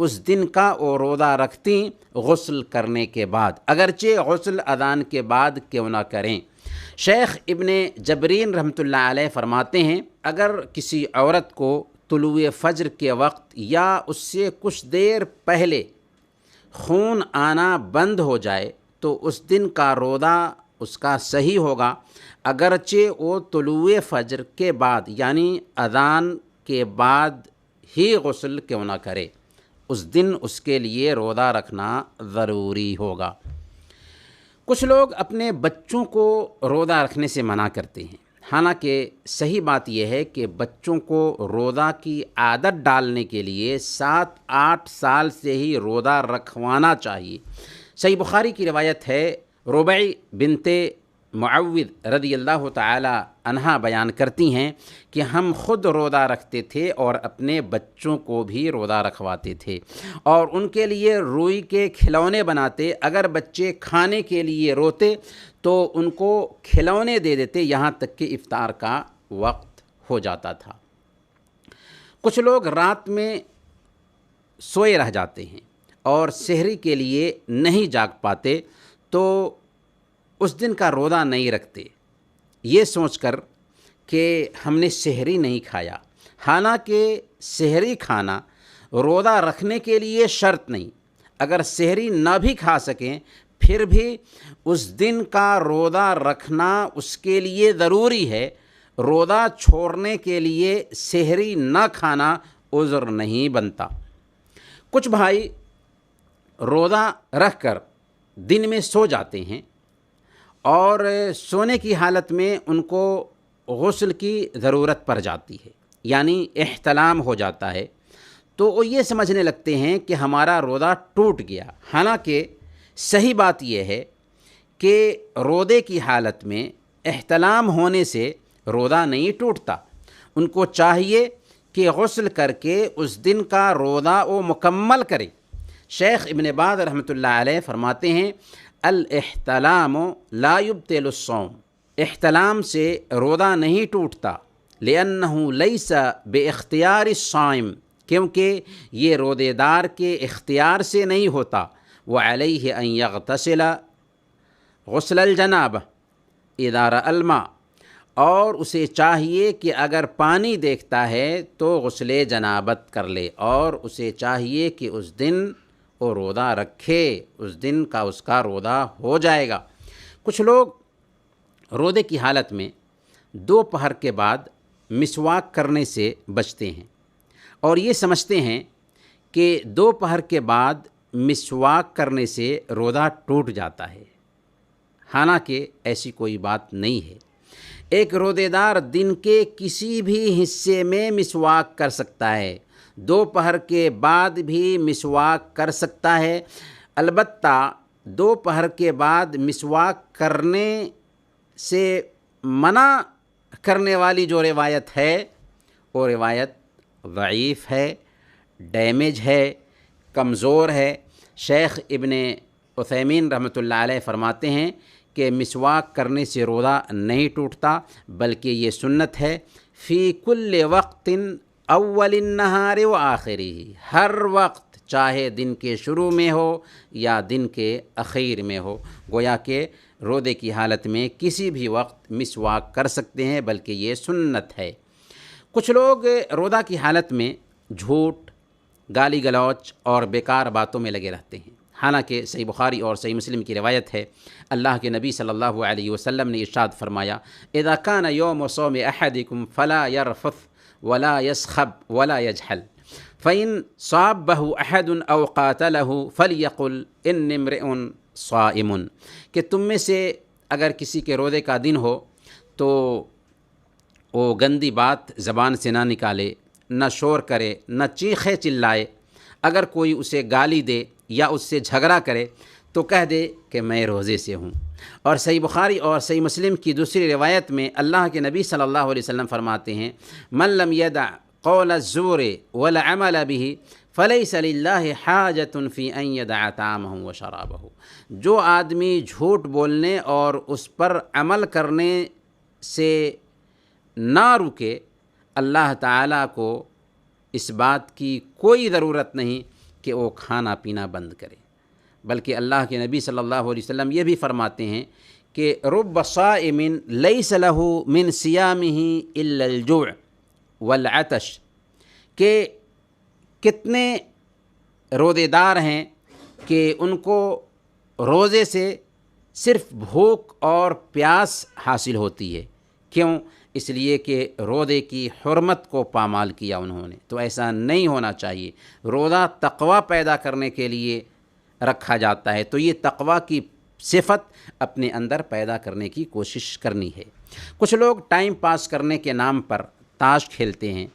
اس دن کا وہ روزہ رکھتی غسل کرنے کے بعد، اگرچہ غسل اذان کے بعد کیوں نہ کریں۔ شیخ ابن جبرین رحمۃ اللہ علیہ فرماتے ہیں اگر کسی عورت کو طلوع فجر کے وقت یا اس سے کچھ دیر پہلے خون آنا بند ہو جائے تو اس دن کا روزہ اس کا صحیح ہوگا، اگرچہ وہ طلوع فجر کے بعد یعنی اذان کے بعد ہی غسل کیوں نہ کرے، اس دن اس کے لیے روزہ رکھنا ضروری ہوگا۔ کچھ لوگ اپنے بچوں کو روزہ رکھنے سے منع کرتے ہیں، حالانکہ صحیح بات یہ ہے کہ بچوں کو روزہ کی عادت ڈالنے کے لیے 7-8 سال سے ہی روزہ رکھوانا چاہیے۔ صحیح بخاری کی روایت ہے، ربیع بنت معوذ رضی اللہ تعالی عنہا بیان کرتی ہیں کہ ہم خود روزہ رکھتے تھے اور اپنے بچوں کو بھی روزہ رکھواتے تھے اور ان کے لیے روئی کے کھلونے بناتے، اگر بچے کھانے کے لیے روتے تو ان کو کھلونے دے دیتے یہاں تک کہ افطار کا وقت ہو جاتا تھا۔ کچھ لوگ رات میں سوئے رہ جاتے ہیں اور سحری کے لیے نہیں جاگ پاتے تو اس دن کا روزہ نہیں رکھتے، یہ سوچ کر کہ ہم نے سحری نہیں کھایا، حالانکہ سحری کھانا روزہ رکھنے کے لیے شرط نہیں، اگر سحری نہ بھی کھا سکیں پھر بھی اس دن کا روزہ رکھنا اس کے لیے ضروری ہے۔ روزہ چھوڑنے کے لیے سحری نہ کھانا عذر نہیں بنتا۔ کچھ بھائی روزہ رکھ کر دن میں سو جاتے ہیں اور سونے کی حالت میں ان کو غسل کی ضرورت پڑ جاتی ہے، یعنی احتلام ہو جاتا ہے، تو وہ یہ سمجھنے لگتے ہیں کہ ہمارا روزہ ٹوٹ گیا، حالانکہ صحیح بات یہ ہے کہ روزے کی حالت میں احتلام ہونے سے روزہ نہیں ٹوٹتا، ان کو چاہیے کہ غسل کر کے اس دن کا روزہ وہ مکمل کرے۔ شیخ ابن باز رحمۃ اللہ علیہ فرماتے ہیں الاحتلام لا یبطل الصوم، احتلام سے روزہ نہیں ٹوٹتا، لأنہ لیس باختیار الصائم، کیونکہ یہ روزے دار کے اختیار سے نہیں ہوتا، وعلیہ ان یغتسل غسل الجنابہ اذا رأى الماء، اور اسے چاہیے کہ اگر پانی دیکھتا ہے تو غسل جنابت کر لے، اور اسے چاہیے کہ اس دن وہ روزہ رکھے، اس دن کا اس کا روزہ ہو جائے گا۔ کچھ لوگ روزے کی حالت میں دوپہر کے بعد مسواک کرنے سے بچتے ہیں اور یہ سمجھتے ہیں کہ دوپہر کے بعد مسواک کرنے سے روزہ ٹوٹ جاتا ہے، حالانکہ ایسی کوئی بات نہیں ہے۔ ایک روزے دار دن کے کسی بھی حصے میں مسواک کر سکتا ہے، دوپہر کے بعد بھی مسواک کر سکتا ہے، البتہ دوپہر کے بعد مسواک کرنے سے منع کرنے والی جو روایت ہے وہ روایت ضعیف ہے، ڈیمیج ہے، کمزور ہے۔ شیخ ابن عثیمین رحمۃ اللہ علیہ فرماتے ہیں کہ مسواک کرنے سے روزہ نہیں ٹوٹتا بلکہ یہ سنت ہے، فی کل وقت اول النہار و آخری، ہر وقت چاہے دن کے شروع میں ہو یا دن کے اخیر میں ہو، گویا کہ روزے کی حالت میں کسی بھی وقت مسواک کر سکتے ہیں بلکہ یہ سنت ہے۔ کچھ لوگ روزہ کی حالت میں جھوٹ، گالی گلوچ اور بیکار باتوں میں لگے رہتے ہیں، حالانکہ صحیح بخاری اور صحیح مسلم کی روایت ہے، اللہ کے نبی صلی اللہ علیہ وسلم نے ارشاد فرمایا اذا کان یوم صوم احدکم فلا یرفث ولا یسخب ولا یجہل فإن صابہ احد او قاتلہ فلیقل انی امرئ صائم، کہ تم میں سے اگر کسی کے روزے کا دن ہو تو وہ گندی بات زبان سے نہ نکالے، نہ شور کرے، نہ چیخے چلائے، اگر کوئی اسے گالی دے یا اس سے جھگڑا کرے تو کہہ دے کہ میں روزے سے ہوں۔ اور صحیح بخاری اور صحیح مسلم کی دوسری روایت میں اللہ کے نبی صلی اللہ علیہ وسلم فرماتے ہیں من لم يدع قول الزور والعمل به فلیس للہ حاجۃ فی ان یدع طعامہ وشرابہ، جو آدمی جھوٹ بولنے اور اس پر عمل کرنے سے نہ رکے، اللہ تعالیٰ کو اس بات کی کوئی ضرورت نہیں کہ وہ کھانا پینا بند کرے، بلکہ اللہ کے نبی صلی اللہ علیہ وسلم یہ بھی فرماتے ہیں کہ رب صائم لیس لہ من صیامہ الا الجوع والعطش، کہ کتنے روزے دار ہیں کہ ان کو روزے سے صرف بھوک اور پیاس حاصل ہوتی ہے۔ کیوں؟ اس لیے کہ روزے کی حرمت کو پامال کیا انہوں نے۔ تو ایسا نہیں ہونا چاہیے۔ روزہ تقوی پیدا کرنے کے لیے رکھا جاتا ہے، تو یہ تقوی کی صفت اپنے اندر پیدا کرنے کی کوشش کرنی ہے۔ کچھ لوگ ٹائم پاس کرنے کے نام پر تاش کھیلتے ہیں،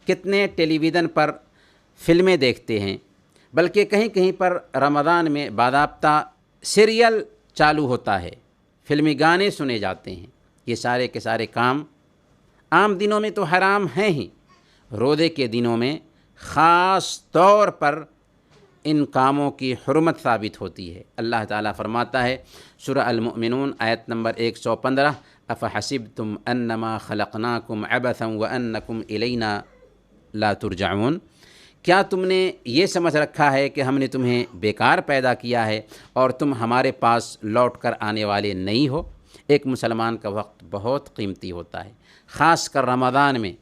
کتنے ٹیلی ویژن پر فلمیں دیکھتے ہیں، بلکہ کہیں کہیں پر رمضان میں باضابطہ سیریل چالو ہوتا ہے، فلمی گانے سنے جاتے ہیں۔ یہ سارے کے سارے کام عام دنوں میں تو حرام ہیں ہی، روزے کے دنوں میں خاص طور پر ان کاموں کی حرمت ثابت ہوتی ہے۔ اللہ تعالیٰ فرماتا ہے سورہ المؤمنون آیت نمبر 115، افحسبتم انما خلقناکم عبثا وانکم الینا لا ترجعون، کیا تم نے یہ سمجھ رکھا ہے کہ ہم نے تمہیں بیکار پیدا کیا ہے اور تم ہمارے پاس لوٹ کر آنے والے نہیں ہو؟ ایک مسلمان کا وقت بہت قیمتی ہوتا ہے، خاص کر رمضان میں،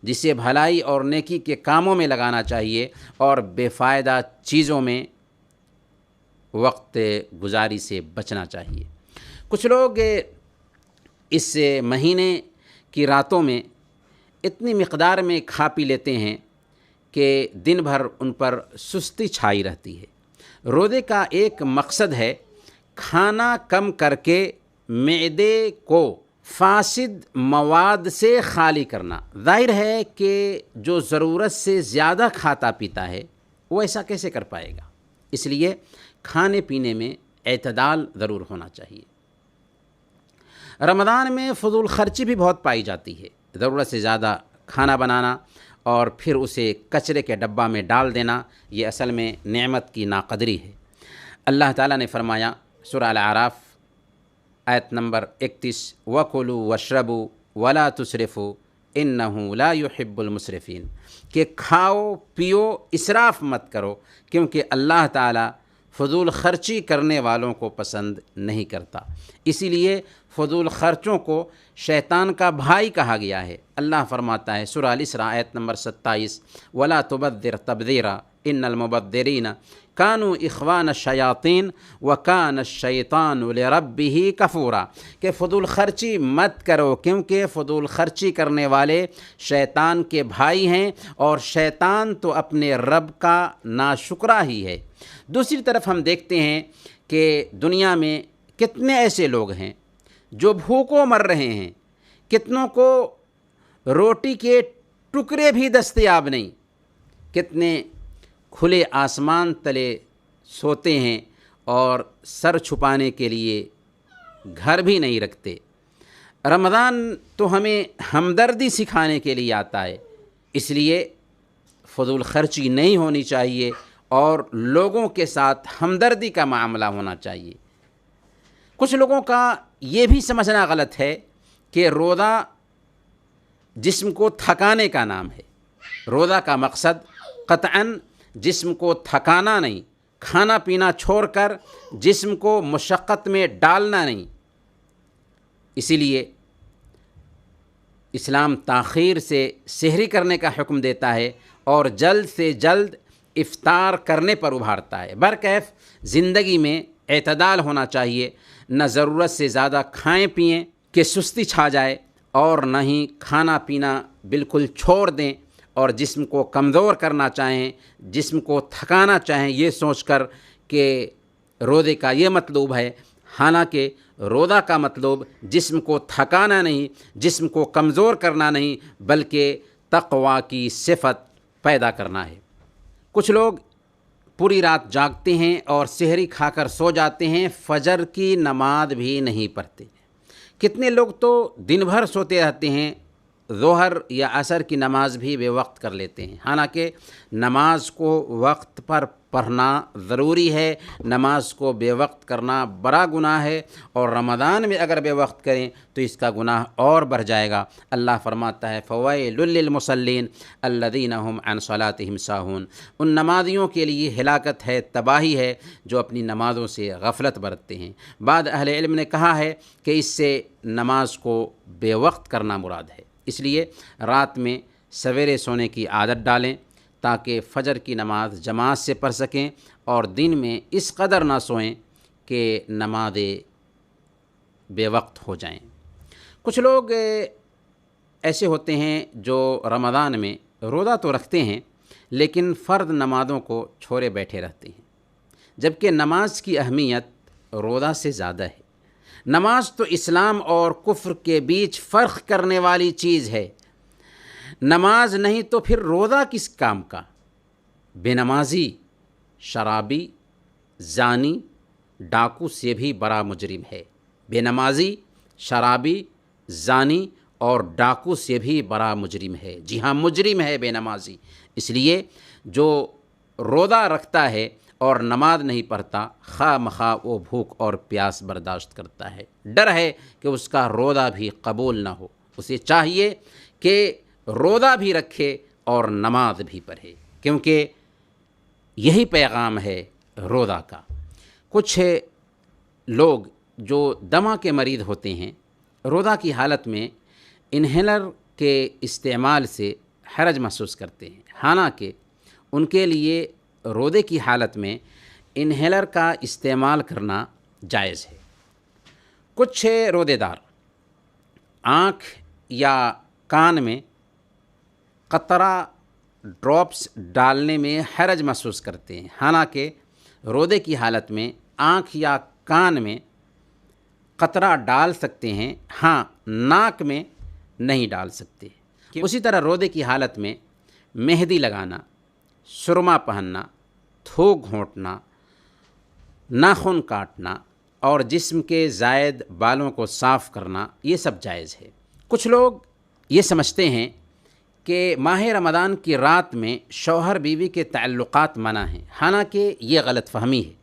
جسے بھلائی اور نیکی کے کاموں میں لگانا چاہیے اور بے فائدہ چیزوں میں وقت گزاری سے بچنا چاہیے۔ کچھ لوگ اس مہینے کی راتوں میں اتنی مقدار میں کھا پی لیتے ہیں کہ دن بھر ان پر سستی چھائی رہتی ہے۔ روزے کا ایک مقصد ہے کھانا کم کر کے معدے کو فاسد مواد سے خالی کرنا۔ ظاہر ہے کہ جو ضرورت سے زیادہ کھاتا پیتا ہے وہ ایسا کیسے کر پائے گا؟ اس لیے کھانے پینے میں اعتدال ضرور ہونا چاہیے۔ رمضان میں فضول خرچی بھی بہت پائی جاتی ہے، ضرورت سے زیادہ کھانا بنانا اور پھر اسے کچرے کے ڈبہ میں ڈال دینا، یہ اصل میں نعمت کی ناقدری ہے۔ اللہ تعالیٰ نے فرمایا سورہ الاعراف آیت نمبر 31، وَكُلُوا وَاشْرَبُوا وَلَا تُسْرِفُوا إِنَّهُ لَا يُحِبُّ الْمُسْرِفِينَ، کہ کھاؤ پیو، اسراف مت کرو، کیونکہ اللہ تعالیٰ فضول خرچی کرنے والوں کو پسند نہیں کرتا۔ اسی لیے فضول خرچوں کو شیطان کا بھائی کہا گیا ہے۔ اللہ فرماتا ہے سورہ الاسراء آیت نمبر 27، وَلَا تُبَذِّرْ تَبْذِيرًا إِنَّ الْمُبَذِّرِينَ كَانُوا إِخْوَانَ الشَّيَاطِينَ وَكَانَ الشَّيْطَانُ لِرَبِّهِ كَفُورًا، کہ فضول خرچی مت کرو، کیونکہ فضول خرچی کرنے والے شیطان کے بھائی ہیں اور شیطان تو اپنے رب کا ناشکرا ہی ہے۔ دوسری طرف ہم دیکھتے ہیں کہ دنیا میں کتنے ایسے لوگ ہیں جو بھوکوں مر رہے ہیں، کتنوں کو روٹی کے ٹکڑے بھی دستیاب نہیں، کتنے کھلے آسمان تلے سوتے ہیں اور سر چھپانے کے لیے گھر بھی نہیں رکھتے۔ رمضان تو ہمیں ہمدردی سکھانے کے لیے آتا ہے، اس لیے فضول خرچی نہیں ہونی چاہیے اور لوگوں کے ساتھ ہمدردی کا معاملہ ہونا چاہیے۔ کچھ لوگوں کا یہ بھی سمجھنا غلط ہے کہ روزہ جسم کو تھکانے کا نام ہے۔ روزہ کا مقصد قطعاً جسم کو تھکانا نہیں، کھانا پینا چھوڑ کر جسم کو مشقت میں ڈالنا نہیں۔ اسی لیے اسلام تاخیر سے سحری کرنے کا حکم دیتا ہے اور جلد سے جلد افطار کرنے پر ابھارتا ہے۔ برکیف زندگی میں اعتدال ہونا چاہیے، نہ ضرورت سے زیادہ کھائیں پئیں کہ سستی چھا جائے اور نہ ہی کھانا پینا بالکل چھوڑ دیں اور جسم کو کمزور کرنا چاہیں، جسم کو تھکانا چاہیں یہ سوچ کر کہ روزے کا یہ مطلوب ہے۔ حالانکہ روزہ کا مطلب جسم کو تھکانا نہیں، جسم کو کمزور کرنا نہیں، بلکہ تقوی کی صفت پیدا کرنا ہے۔ کچھ لوگ پوری رات جاگتے ہیں اور سحری کھا کر سو جاتے ہیں، فجر کی نماز بھی نہیں پڑھتے۔ کتنے لوگ تو دن بھر سوتے رہتے ہیں، ظہر یا عصر کی نماز بھی بے وقت کر لیتے ہیں، حالانکہ نماز کو وقت پر پڑھنا ضروری ہے، نماز کو بے وقت کرنا بڑا گناہ ہے، اور رمضان میں اگر بے وقت کریں تو اس کا گناہ اور بڑھ جائے گا۔ اللہ فرماتا ہے فویل للمصلین الذین هم عن صلاتهم ساہون، ان نمازیوں کے لیے ہلاکت ہے، تباہی ہے جو اپنی نمازوں سے غفلت برتتے ہیں۔ بعض اہل علم نے کہا ہے کہ اس سے نماز کو بے وقت کرنا مراد ہے، اس لیے رات میں سویرے سونے کی عادت ڈالیں تاکہ فجر کی نماز جماعت سے پڑھ سکیں، اور دن میں اس قدر نہ سوئیں کہ نمازیں بے وقت ہو جائیں۔ کچھ لوگ ایسے ہوتے ہیں جو رمضان میں روزہ تو رکھتے ہیں لیکن فرض نمازوں کو چھوڑے بیٹھے رہتے ہیں، جبکہ نماز کی اہمیت روزہ سے زیادہ ہے۔ نماز تو اسلام اور کفر کے بیچ فرق کرنے والی چیز ہے، نماز نہیں تو پھر روزہ کس کام کا؟ بے نمازی شرابی، زانی، ڈاکو سے بھی بڑا مجرم ہے۔ بے نمازی شرابی، زانی اور ڈاکو سے بھی بڑا مجرم ہے، جی ہاں مجرم ہے بے نمازی۔ اس لیے جو روزہ رکھتا ہے اور نماز نہیں پڑھتا، خواہ مخواہ وہ بھوک اور پیاس برداشت کرتا ہے، ڈر ہے کہ اس کا روزہ بھی قبول نہ ہو۔ اسے چاہیے کہ روزہ بھی رکھے اور نماز بھی پڑھے، کیونکہ یہی پیغام ہے روزہ کا۔ کچھ لوگ جو دمہ کے مریض ہوتے ہیں روزہ کی حالت میں انہیلر کے استعمال سے حرج محسوس کرتے ہیں، حالانکہ ان کے لیے روزے کی حالت میں انہیلر کا استعمال کرنا جائز ہے۔ کچھ روزے دار آنکھ یا کان میں قطرہ ڈراپس ڈالنے میں حرج محسوس کرتے ہیں، حالانکہ روزے کی حالت میں آنکھ یا کان میں قطرہ ڈال سکتے ہیں، ہاں ناک میں نہیں ڈال سکتے۔ اسی طرح روزے کی حالت میں مہندی لگانا، سرما پہننا، تھوک گھونٹنا، ناخن کاٹنا اور جسم کے زائد بالوں کو صاف کرنا یہ سب جائز ہے۔ کچھ لوگ یہ سمجھتے ہیں کہ ماہ رمضان کی رات میں شوہر بیوی کے تعلقات منع ہیں، حالانکہ یہ غلط فہمی ہے۔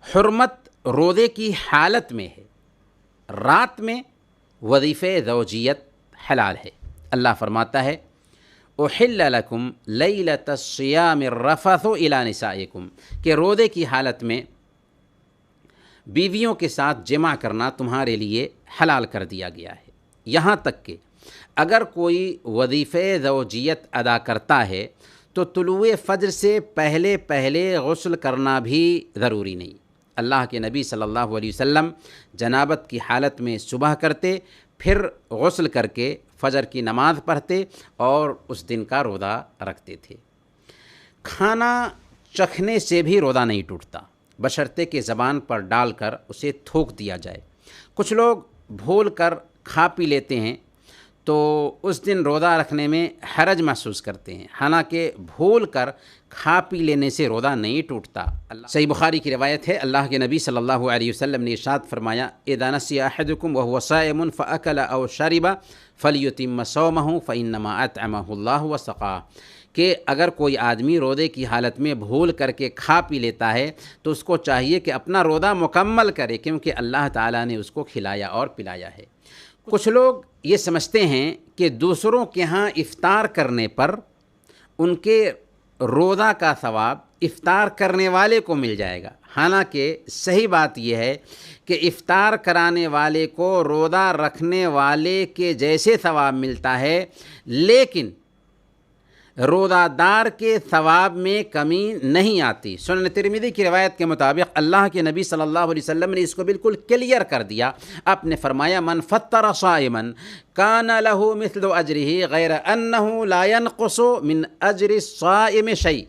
حرمت روزے کی حالت میں ہے، رات میں وظیفہ زوجیت حلال ہے۔ اللہ فرماتا ہے احل لکم لیلۃ الصیام الرفث الی نسائکم، کہ روزے کی حالت میں بیویوں کے ساتھ جمع کرنا تمہارے لیے حلال کر دیا گیا ہے، یہاں تک کہ اگر کوئی وظیفہ زوجیت ادا کرتا ہے تو طلوع فجر سے پہلے غسل کرنا بھی ضروری نہیں۔ اللہ کے نبی صلی اللہ علیہ وسلم جنابت کی حالت میں صبح کرتے، پھر غسل کر کے فجر کی نماز پڑھتے اور اس دن کا روزہ رکھتے تھے۔ کھانا چکھنے سے بھی روزہ نہیں ٹوٹتا، بشرطے کہ زبان پر ڈال کر اسے تھوک دیا جائے۔ کچھ لوگ بھول کر کھا پی لیتے ہیں تو اس دن روزہ رکھنے میں حرج محسوس کرتے ہیں، حالانکہ بھول کر کھا پی لینے سے روزہ نہیں ٹوٹتا۔ صحیح بخاری کی روایت ہے، اللہ کے نبی صلی اللہ علیہ وسلم نے ارشاد فرمایا اذا نسی احدکم وهو صائم فاکل او شرب فلیتم صومه فانما اطعمہ اللہ وسقاہ، کہ اگر کوئی آدمی روزے کی حالت میں بھول کر کے کھا پی لیتا ہے تو اس کو چاہیے کہ اپنا روزہ مکمل کرے، کیونکہ اللہ تعالیٰ نے اس کو کھلایا اور پلایا ہے۔ کچھ لوگ یہ سمجھتے ہیں کہ دوسروں کے ہاں افطار کرنے پر ان کے روزہ کا ثواب افطار کرنے والے کو مل جائے گا، حالانکہ صحیح بات یہ ہے کہ افطار کرانے والے کو روزہ رکھنے والے کے جیسے ثواب ملتا ہے، لیکن روزہ دار کے ثواب میں کمی نہیں آتی۔ سنن ترمذی کی روایت کے مطابق اللہ کے نبی صلی اللہ علیہ وسلم نے اس کو بالکل کلیئر کر دیا۔ آپ نے فرمایا من فطر صائما کان له مثل اجرہ غیر انہ لا ينقص من اجر الصائم شیء،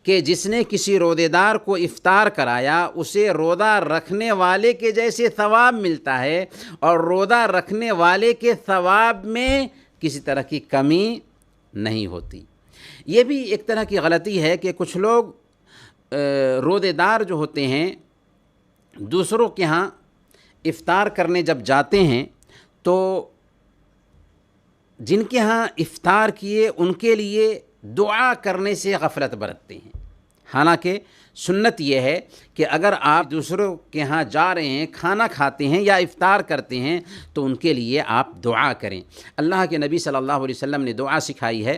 کہ جس نے کسی روزے دار کو افطار کرایا اسے روزہ رکھنے والے کے جیسے ثواب ملتا ہے، اور روزہ رکھنے والے کے ثواب میں کسی طرح کی کمی نہیں ہوتی۔ یہ بھی ایک طرح کی غلطی ہے کہ کچھ لوگ روزے دار جو ہوتے ہیں دوسروں کے ہاں افطار کرنے جب جاتے ہیں تو جن کے ہاں افطار کیے ان کے لیے دعا کرنے سے غفلت برتتے ہیں، حالانکہ سنت یہ ہے کہ اگر آپ دوسروں کے ہاں جا رہے ہیں، کھانا کھاتے ہیں یا افطار کرتے ہیں تو ان کے لیے آپ دعا کریں۔ اللہ کے نبی صلی اللہ علیہ وسلم نے دعا سکھائی ہے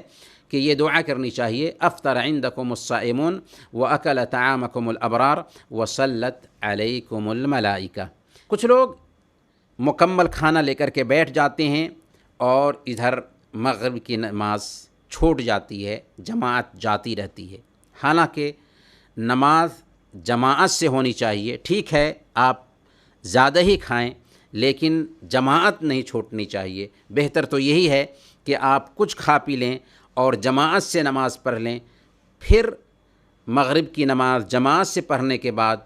کہ یہ دعا کرنی چاہیے، افطر عندکم الصائمون واکل طعامکم الابرار وصلت علیکم الملائکہ۔ کچھ لوگ مکمل کھانا لے کر کے بیٹھ جاتے ہیں اور ادھر مغرب کی نماز چھوٹ جاتی ہے، جماعت جاتی رہتی ہے، حالانکہ نماز جماعت سے ہونی چاہیے۔ ٹھیک ہے آپ زیادہ ہی کھائیں لیکن جماعت نہیں چھوٹنی چاہیے۔ بہتر تو یہی ہے کہ آپ کچھ کھا پی لیں اور جماعت سے نماز پڑھ لیں، پھر مغرب کی نماز جماعت سے پڑھنے کے بعد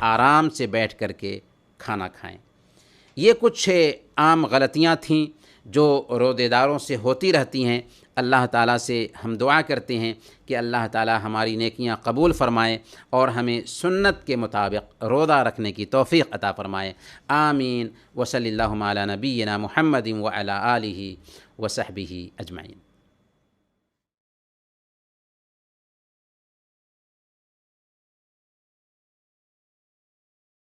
آرام سے بیٹھ کر کے کھانا کھائیں۔ یہ کچھ عام غلطیاں تھیں جو روزے داروں سے ہوتی رہتی ہیں۔ اللہ تعالیٰ سے ہم دعا کرتے ہیں کہ اللہ تعالیٰ ہماری نیکیاں قبول فرمائے اور ہمیں سنت کے مطابق روزہ رکھنے کی توفیق عطا فرمائے۔ آمین۔ وصلی اللہ علی نبینا محمد وعلی آلہ وصحبہ اجمعین۔